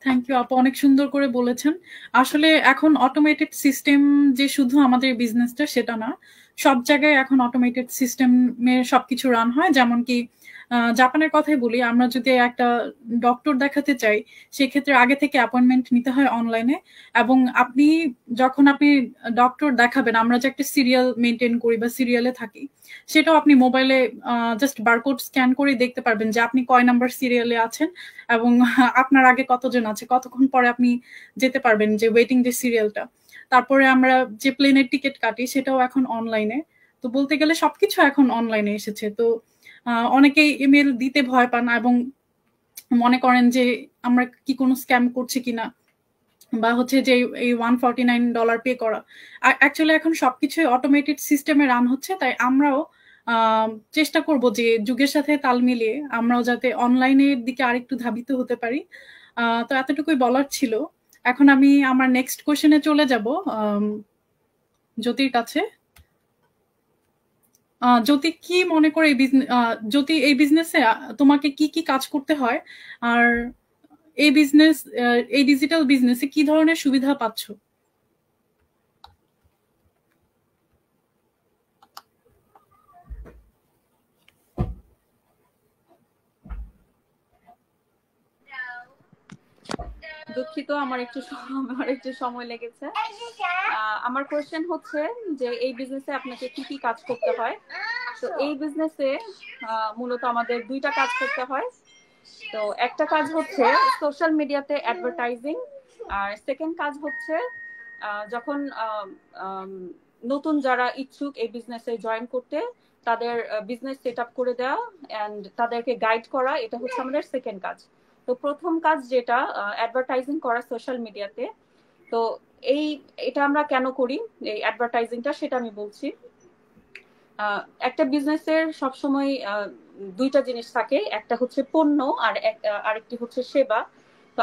থ্যাংক ইউ আপু, অনেক সুন্দর করে বলেছেন। আসলে এখন অটোমেটেড সিস্টেম যে শুধু আমাদের বিজনেসটা সেটা না, সব জায়গায় এখন অটোমেটেড সিস্টেমের সবকিছু রান হয়। যেমন কি জাপানের কথাই বলি, আমরা যদি একটা ডক্টর দেখাতে চাই সেক্ষেত্রে আগে থেকে অ্যাপয়েন্টমেন্ট নিতে হয় অনলাইনে, এবং যখন আপনি ডক্টর দেখাবেন, আমরা যে একটা সিরিয়াল মেনটেন করি বা সিরিয়ালে থাকি, সেটাও আপনি মোবাইলে জাস্ট বারকোড স্ক্যান করে দেখতে পারবেন যে আপনি কয় নাম্বার সিরিয়ালে আছেন, এবং আপনার আগে কতজন আছে, কতক্ষণ পরে আপনি যেতে পারবেন, যে ওয়েটিং যে সিরিয়ালটা। তারপরে আমরা যে প্লেনের টিকিট কাটি সেটাও এখন অনলাইনে। তো বলতে গেলে সবকিছু এখন অনলাইনে এসেছে। তো অনেকেই ইমেল দিতে ভয় পান এবং মনে করেন যে আমরা কি কোনো স্ক্যাম করছি কিনা, বা হচ্ছে যে এই $149 পে করা। অ্যাকচুয়ালি এখন সবকিছুই অটোমেটেড সিস্টেমে রান হচ্ছে, তাই আমরাও চেষ্টা করব যে যুগের সাথে তাল মিলিয়ে আমরাও যাতে অনলাইনের দিকে আরেকটু ধাবিত হতে পারি। তো এতটুকুই বলার ছিল। এখন আমি আমার নেক্সট কোশ্চেনে চলে যাব জ্যোতির কাছে। জ্যোতি, কি মনে করে জ্যোতি, এই বিজনেসে তোমাকে কি কি কাজ করতে হয়, আর এই ডিজিটাল বিজনেসে কি ধরনের সুবিধা পাচ্ছ? দুঃখিত, আমার একটু সময় লেগেছে। আমার কোশ্চেন হচ্ছে যে এই বিজনেসে আপনাকে কি কি কাজ করতে হয়। তো এই বিজনেসে মূলত আমাদের দুইটা কাজ করতে হয়। তো একটা কাজ হচ্ছে সোশ্যাল মিডিয়াতে অ্যাডভার্টাইজিং, আর সেকেন্ড কাজ হচ্ছে যখন নতুন যারা ইচ্ছুক এই বিজনেসে জয়েন করতে, তাদের বিজনেস সেট আপ করে দেওয়া অ্যান্ড তাদেরকে গাইড করা, এটা হচ্ছে আমাদের সেকেন্ড কাজ। তো প্রথম কাজ যেটা অ্যাডভার্টাইজিং করা সোশ্যাল মিডিয়াতে, তো এটা আমরা কেন করি এই অ্যাডভার্টাইজিংটা সেটা আমি বলছি। একটা বিজনেসের সবসময় দুইটা জিনিস থাকে, একটা হচ্ছে পণ্য আর আরেকটি হচ্ছে সেবা। তো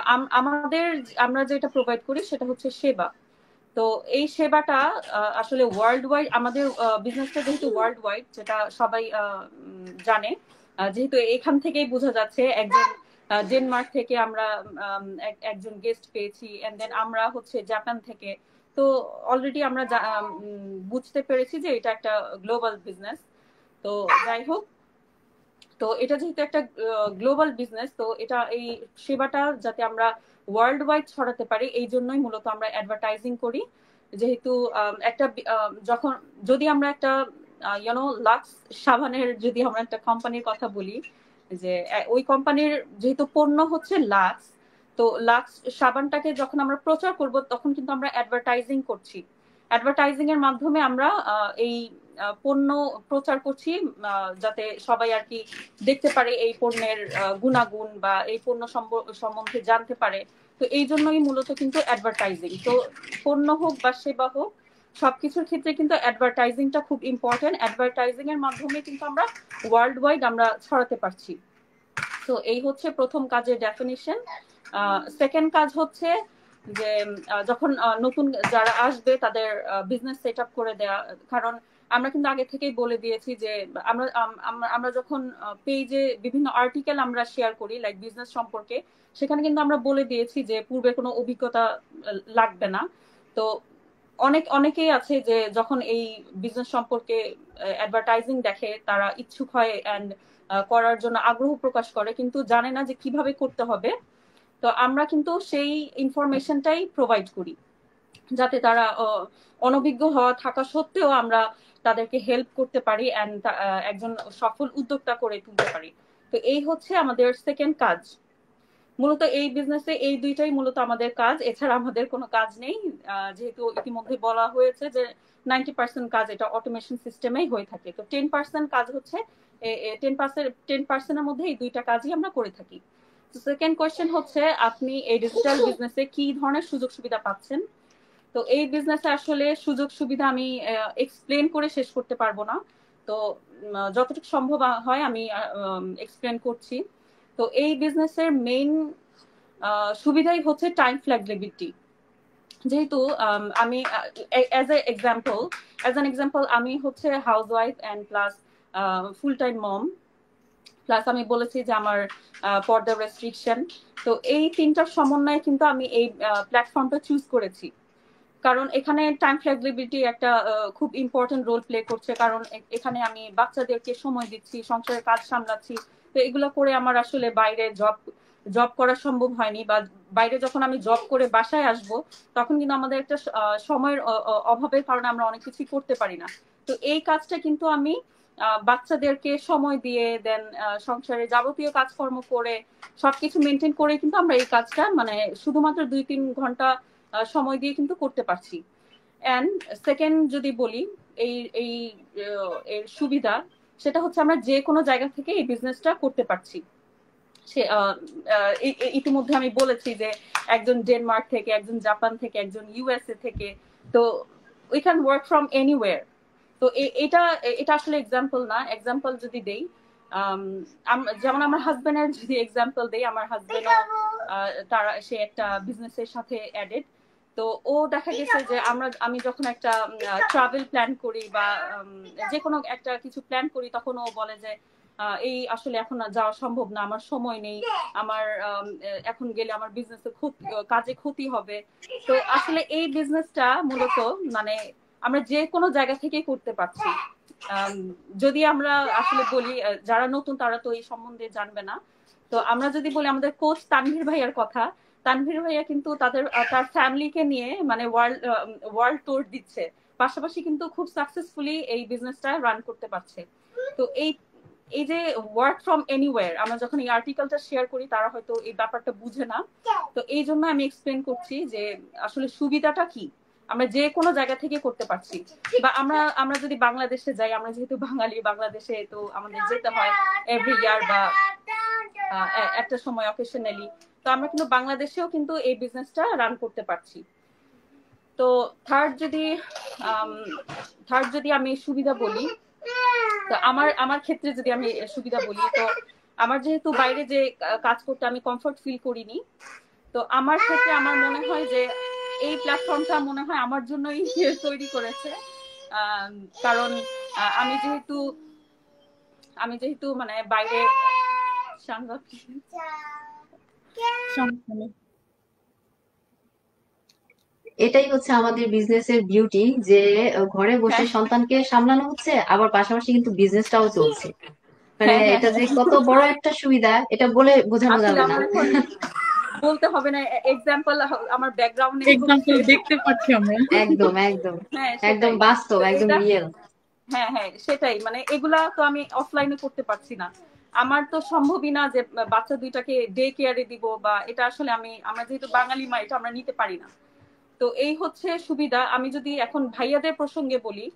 আমরা যেটা প্রোভাইড করি সেটা হচ্ছে সেবা। তো এই সেবাটা আসলে ওয়ার্ল্ড ওয়াইড, আমাদের বিজনেসটা যেহেতু ওয়ার্ল্ড ওয়াইড, যেটা সবাই জানে, যেহেতু এখান থেকেই বোঝা যাচ্ছে একজন ডেনমার্ক থেকে আমরা একজন গেস্ট পেয়েছি, এন্ড দেন আমরা হচ্ছে জাপান থেকে। তো অলরেডি আমরা বুঝতে পেরেছি যে এটা একটা গ্লোবাল বিজনেস। তো যাই হোক, তো এটা যেহেতু একটা গ্লোবাল বিজনেস, তো এটা এই সেবাটা যাতে আমরা ওয়ার্ল্ড ওয়াইড ছড়াতে পারি, এই জন্যই মূলত আমরা অ্যাডভার্টাইজিং করি। যেহেতু একটা যদি আমরা একটা লাক্স সাবানের যদি আমরা একটা কোম্পানির কথা বলি, যে ওই কোম্পানির যেহেতু পণ্য হচ্ছে লাক্স, তো লাক্স সাবানটাকে যখন আমরা প্রচার করব তখন কিন্তু আমরা অ্যাডভার্টাইজিং করছি। অ্যাডভার্টাইজিং এর মাধ্যমে আমরা এই পণ্য প্রচার করছি, যাতে সবাই আর কি দেখতে পারে এই পণ্যের গুণাগুণ বা এই পণ্য সম্বন্ধে জানতে পারে। তো এই জন্যই মূলত কিন্তু অ্যাডভার্টাইজিং। তো পণ্য হোক বা সেবা হোক, সবকিছুর ক্ষেত্রে কিন্তু অ্যাডভার্টাইজিংটা খুব ইম্পর্টেন্ট। অ্যাডভার্টাইজিং এর মাধ্যমে কিন্তু আমরা ওয়ার্ল্ড ওয়াইড আমরা ছড়াতে পারছি। তো এই হচ্ছে প্রথম কাজের ডেফিনিশন। সেকেন্ড কাজ হচ্ছে যে যখন নতুন যারা আসবে তাদের বিজনেস সেট আপ করে দেয়া। কারণ আমরা কিন্তু আগে থেকেই বলে দিয়েছি যে আমরা যখন পেজে বিভিন্ন আর্টিকেল আমরা শেয়ার করি লাইক বিজনেস সম্পর্কে, সেখানে কিন্তু আমরা বলে দিয়েছি যে পূর্বে কোনো অভিজ্ঞতা লাগবে না। তো অনেকেই আছে যে যখন এই বিজনেস সম্পর্কে অ্যাডভার্টাইজিং দেখে তারা ইচ্ছুক হয় এন্ড করার জন্য আগ্রহ প্রকাশ করে, কিন্তু জানে না যে কিভাবে করতে হবে। তো আমরা কিন্তু সেই ইনফরমেশনটাই প্রোভাইড করি, যাতে তারা অনভিজ্ঞ হওয়া থাকা সত্ত্বেও আমরা তাদেরকে হেল্প করতে পারি এন্ড একজন সফল উদ্যোক্তা করে তুলতে পারি। তো এই হচ্ছে আমাদের সেকেন্ড কাজ। মূলত এই বিজনেসে এই দুইটাই মূলত আমাদের কাজ, এছাড়া আমাদের কোনো কাজ নেই। যেহেতু ইতিমধ্যে বলা হয়েছে যে 90% কাজ এটা অটোমেশন সিস্টেমেই হয়ে থাকে। তো 10% কাজ হচ্ছে 10%-এর মধ্যে এই দুইটা কাজই আমরা করে থাকি। সেকেন্ড কোয়েশ্চেন হচ্ছে আপনি এই ডিজিটাল বিজনেসে কি ধরনের সুযোগ সুবিধা পাচ্ছেন। তো এই বিজনেসে আসলে সুযোগ সুবিধা আমি এক্সপ্লেন করে শেষ করতে পারবো না, তো যতটুকু সম্ভব হয় আমি এক্সপ্লেন করছি। তো এই বিজনেসের মেইন সুবিধাই হচ্ছে টাইম ফ্লেক্সিবিলিটি। যেহেতু আমি অ্যাজ অ্যান এক্সাম্পল আমি হচ্ছে house wife and plus full time mom, plus আমি বলেছি যে আমার পর্দা রেস্ট্রিকশন। তো এই তিনটার সমন্বয়ে কিন্তু আমি এই প্ল্যাটফর্মটা চুজ করেছি, কারণ এখানে টাইম ফ্লেক্সিবিলিটি একটা খুব ইম্পর্টেন্ট রোল প্লে করছে। কারণ এখানে আমি বাচ্চাদেরকে সময় দিচ্ছি, সংসারের কাজ সামলাচ্ছি। তো এগুলো করে আমার আসলে বাইরে জব করা সম্ভব হয়নি, বা বাইরে যখন আমি জব করে বাসায় আসব তখন কিন্তু আমাদের একটা সময়ের অভাবের কারণে আমরা অনেক কিছুই করতে পারি না। তো এই কাজটা কিন্তু আমি বাচ্চাদেরকে সময় দিয়ে দেন সংসারে যাবতীয় কাজকর্ম করে সবকিছু মেনটেন করে কিন্তু আমরা এই কাজটা মানে শুধুমাত্র 2-3 ঘন্টা সময় দিয়ে কিন্তু করতে পারছি। এন্ড সেকেন্ড যদি বলি এই এর সুবিধা, সেটা হচ্ছে আমরা যে কোনো জায়গা থেকে এই বিজনেসটা করতে পারছি। ইতিমধ্যে আমি বলেছি যে একজন ডেনমার্ক থেকে, একজন জাপান থেকে, একজন ইউএসএ থেকে। তো we can work from anywhere. তো এটা আসলে এক্সাম্পল না, এক্সাম্পল যদি দেই, যেমন আমার হাজবেন্ডের যদি এক্সাম্পল দেই, আমার হাজবেন্ডও সে একটা বিজনেসের সাথে অ্যাডেড। তো ও দেখা গেছে যে আমি যখন একটা ট্রাভেল প্ল্যান করি বা যে কোনো একটা কিছু প্ল্যান করি, তখন ও বলে যে এই আসলে এখন যাওয়া সম্ভব না, আমার সময় নেই, আমার এখন গেলে আমার বিজনেসে কাজে ক্ষতি হবে। তো আসলে এই বিজনেসটা মূলত মানে আমরা যে কোনো জায়গা থেকে করতে পারছি। যদি আমরা আসলে বলি, যারা নতুন তারা তো এই সম্বন্ধে জানবে না, তো আমরা যদি বলি আমাদের কোচ তানভীর ভাইয়ার কথা, তানভীর ভাইয়া কিন্তু তার ফ্যামিলিকে নিয়ে মানে ওয়ার্ল্ড ট্যুর দিচ্ছে, পাশাপাশি কিন্তু খুব সাকসেসফুলি এই বিজনেসটা রান করতে পারছে। তো এই যে ওয়ার্ক ফ্রম এনিওয়্যার, আমরা যখন এই আর্টিকেলটা শেয়ার করি তারা হয়তো এই ব্যাপারটা বুঝে না। তো এই জন্য আমি এক্সপ্লেন করছি যে আসলে সুবিধাটা কি, আমরা যে কোনো জায়গা থেকে করতে পারছি। বা আমরা যদি বাংলাদেশে যাই, আমরা যেহেতু বাঙালি, বাংলাদেশে তো আমাদের যেতে হয় এভরি ইয়ার বা একটা সময় অকেশনালি, তো আমরা কিন্তু বাংলাদেশেও কিন্তু এই বিজনেসটা রান করতে পারছি। তো থার্ড যদি আমি সুবিধা বলি, তো আমার ক্ষেত্রে যদি আমি সুবিধা বলি, তো আমার যেহেতু বাইরে যে কাজ করতে আমি কমফর্ট ফিল করিনি, তো আমার ক্ষেত্রে আমার মনে হয় যে এই প্ল্যাটফর্মটা মনে হয় আমার জন্যই তৈরি করেছে। কারণ আমি যেহেতু মানে বাইরে এটাই হচ্ছে আমাদের বিজনেসের বিউটি, যে ঘরে বসে সন্তানকে সামলানো হচ্ছে, আবার পাশাপাশি কিন্তু বিজনেসটাও চলছে। মানে এটা যে কত বড় একটা সুবিধা, এটা বলে বোঝানো যাবে না। বলতে হবে না, এক্সাম্পল আমার ব্যাকগ্রাউন্ডে দেখতে পাচ্ছি আমরা। একদম একদম বাস্তব, একদম রিয়েল। হ্যাঁ, সেটাই, মানে এগুলা তো আমি অফলাইনে করতে পারছি না, আমার তো সম্ভবই না যে বাচ্চা দুইটাকে ডে কেয়ারে দিব, বা এটা আসলে আমরা যেহেতু বাঙালি মা, এটা আমরা নিতে পারি না। তো এই হচ্ছে সুবিধা। আমি যদি এখন ভাইয়াদের প্রসঙ্গে বলি,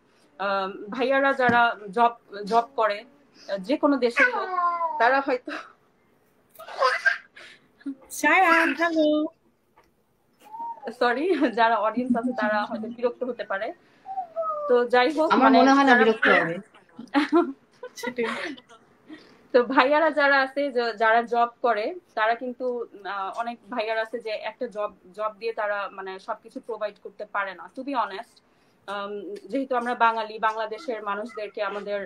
ভাইয়ারা যারা জব করে যে কোনো দেশে হোক, তারা হয়তো সরি যারা অডিয়েন্স আছে তারা হয়তো বিরক্ত হতে পারে। তো যাই হোক, আমার মনে হয় না বিরক্ত হবে। তো ভাইয়ারা যারা আছে, যারা জব করে, তারা কিন্তু অনেক ভাইয়ারা আছে যে একটা জব দিয়ে তারা মানে সবকিছু প্রোভাইড করতে পারে না, টু বি অনেস্ট। যেহেতু আমরা বাঙালি, বাংলাদেশের মানুষদেরকে আমাদের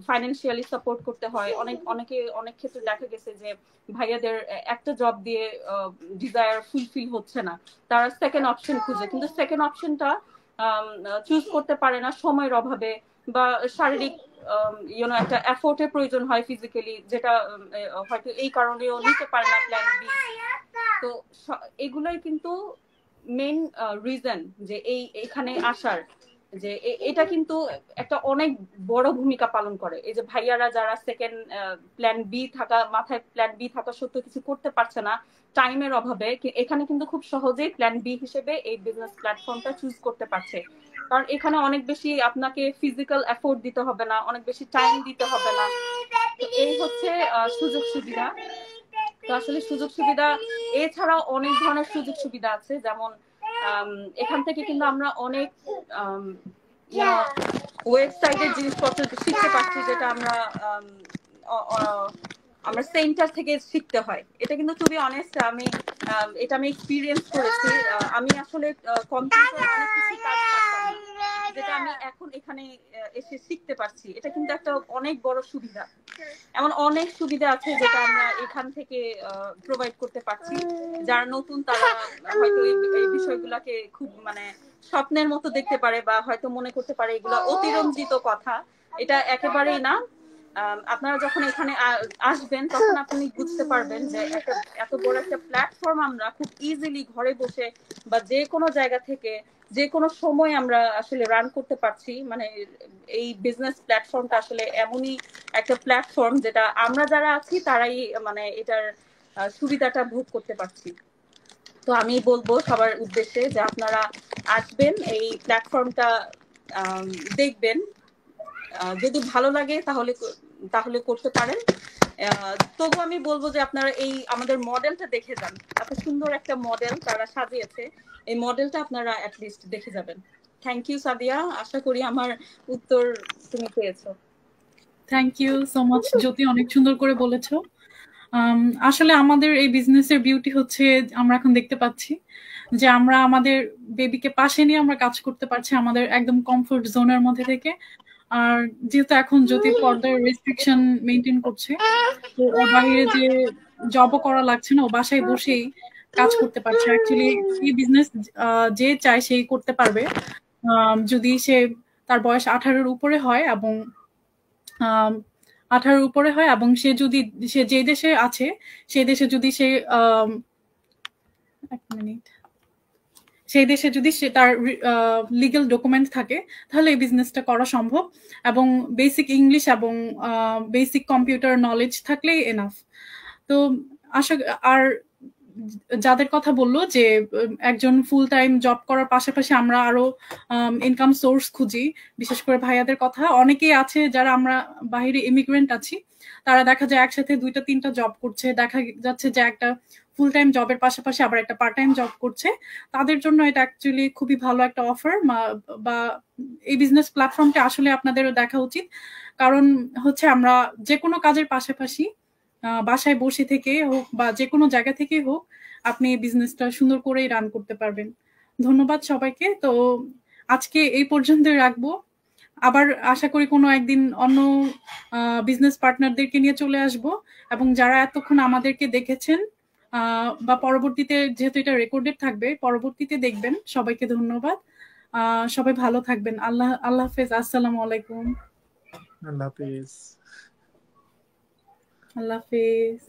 ফাইন্যান্সিয়ালি সাপোর্ট করতে হয়। অনেক ক্ষেত্রে দেখা গেছে যে ভাইয়াদের একটা জব দিয়ে ডিজায়ার ফুলফিল হচ্ছে না, তারা সেকেন্ড অপশন খুঁজে, কিন্তু সেকেন্ড অপশনটা চুজ করতে পারে না সময়ের অভাবে, বা শারীরিক একটা এফোর্টের প্রয়োজন হয় ফিজিক্যালি, যেটা হয়তো এই কারণেও নিতে পারে না প্ল্যান বি। তো এগুলাই কিন্তু মেইন রিজন যে এখানে আসার, যে এটা কিন্তু একটা অনেক বড় ভূমিকা পালন করে। এই যে ভাইয়ারা যারা সেকেন্ড প্ল্যান বি থাকা, মাথায় প্ল্যান বি থাকা সত্ত্বেও কিছু করতে পারছে না টাইমের অভাবে, এখানে কিন্তু খুব সহজেই প্ল্যান বি হিসেবে এই বিজনেস প্ল্যাটফর্মটা চুজ করতে পারছে। কারণ এখানে অনেক বেশি আপনাকে ফিজিক্যাল এফোর্ট দিতে হবে না, অনেক বেশি টাইম দিতে হবে না। এই হচ্ছে সুযোগ সুবিধা। তো আসলে সুযোগ সুবিধা এছাড়াও অনেক ধরনের সুযোগ সুবিধা আছে, যেমন এখান থেকে কিন্তু আমরা অনেক ওয়েবসাইটের জিনিসপত্র শিখতে পারছি, যেটা আমরা সেন্টার থেকে শিখতে হয়। এটা কিন্তু টু বি অনেস্ট আমি এক্সপিরিয়েন্স করেছি। আমি আসলে কম্পিউটার অনেক কিছু কাজ করতাম, যেটা আমি এখন এখানে এসে শিখতে পারছি। এটা কিন্তু একটা অনেক বড় সুবিধা। এমন অনেক সুবিধা আছে যেটা আমরা এখান থেকে প্রোভাইড করতে পারছি। যারা নতুন তারা হয়তো এই বিষয়গুলোকে খুব মানে স্বপ্নের মতো দেখতে পারে, বা হয়তো মনে করতে পারে এগুলো অতিরঞ্জিত কথা। এটা একেবারেই না। আপনারা যখন এখানে আসবেন তখন আপনি বুঝতে পারবেন যে এত বড় একটা প্ল্যাটফর্ম আমরা খুব ইজিলি ঘরে বসে বা যে কোনো জায়গা থেকে যে কোনো সময় আমরা আসলে রান করতে পারছি। মানে এই বিজনেস প্ল্যাটফর্মটা আসলে এমনই একটা প্ল্যাটফর্ম যেটা আমরা যারা আছি তারাই মানে এটার সুবিধাটা ভোগ করতে পারছি। তো আমি বলবো সবার উদ্দেশ্যে যে আপনারা আসবেন, এই প্ল্যাটফর্মটা দেখবেন, যদি ভালো লাগে তাহলে করতে পারেন। তবু আমি বলবো যে আপনারা এই আমাদের মডেলটা দেখে যান, এত সুন্দর একটা মডেল তারা সাজিয়েছে, এই মডেলটা আপনারা অ্যাটলিস্ট দেখে যাবেন। থ্যাংক ইউ সাদিয়া, আশা করি আমার উত্তর তুমি পেয়েছো। থ্যাংক ইউ সো মাচ জ্যোতি, অনেক সুন্দর করে বলেছো। আসলে আমাদের এই বিজনেসের বিউটি হচ্ছে আমরা এখন দেখতে পাচ্ছি যে আমরা আমাদের বেবিকে পাশে নিয়ে আমরা কাজ করতে পারছি আমাদের একদম কমফোর্ট জোনের মধ্যে থেকে। আর যেহেতু এখন যদি পর্দার রেস্ট্রিকশন মেনটেন করছে, তো ওর বাইরে যে জবও করা লাগছে না, ও বাসায় বসেই কাজ করতে পারছে। অ্যাকচুয়ালি এই বিজনেস যে চায় সেই করতে পারবে, যদি সে তার বয়স 18-র উপরে হয় এবং 18-র উপরে হয় এবং সে যে দেশে আছে সেই দেশে যদি সে এক মিনিট সেই দেশে যদি সে তার লিগ্যাল ডকুমেন্ট থাকে তাহলে এই বিজনেসটা করা সম্ভব, এবং বেসিক ইংলিশ এবং বেসিক কম্পিউটার নলেজ থাকলেই এনাফ। তো আশা আর যাদের কথা বললো যে একজন ফুল টাইম জব করার পাশাপাশি আমরা আরো ইনকাম সোর্স খুঁজি, বিশেষ করে ভাইয়াদের কথা, অনেকেই আছে যারা আমরা বাইরে ইমিগ্রেন্ট আছি, তারা দেখা যায় একসাথে 2-3টা জব করছে, দেখা যাচ্ছে যে একটা ফুল টাইম জবের পাশাপাশি আবার একটা পার্ট টাইম জব করছে। তাদের জন্য এটা অ্যাকচুয়ালি খুবই ভালো একটা অফার, বা এই বিজনেস প্ল্যাটফর্মটা আসলে আপনাদেরও দেখা উচিত। কারণ হচ্ছে আমরা যে কোনো কাজের পাশাপাশি বাসায় বসে থেকে হোক বা যে কোনো জায়গা থেকে হোক আপনি বিজনেসটা সুন্দর করেই রান করতে পারবেন। ধন্যবাদ সবাইকে। তো আজকে এই পর্যন্তই রাখবো, আবার আশা করি কোনো একদিন অন্য বিজনেস পার্টনারদেরকে নিয়ে চলে আসব। এবং যারা এতক্ষণ আমাদেরকে দেখেছেন বা পরবর্তীতে, যেহেতু এটা রেকর্ডেড থাকবে, পরবর্তীতে দেখবেন, সবাইকে ধন্যবাদ। সবাই ভালো থাকবেন। আল্লাহ হাফেজ। আসসালামু আলাইকুম। আল্লাহ হাফেজ। আল্লাহ হাফেজ।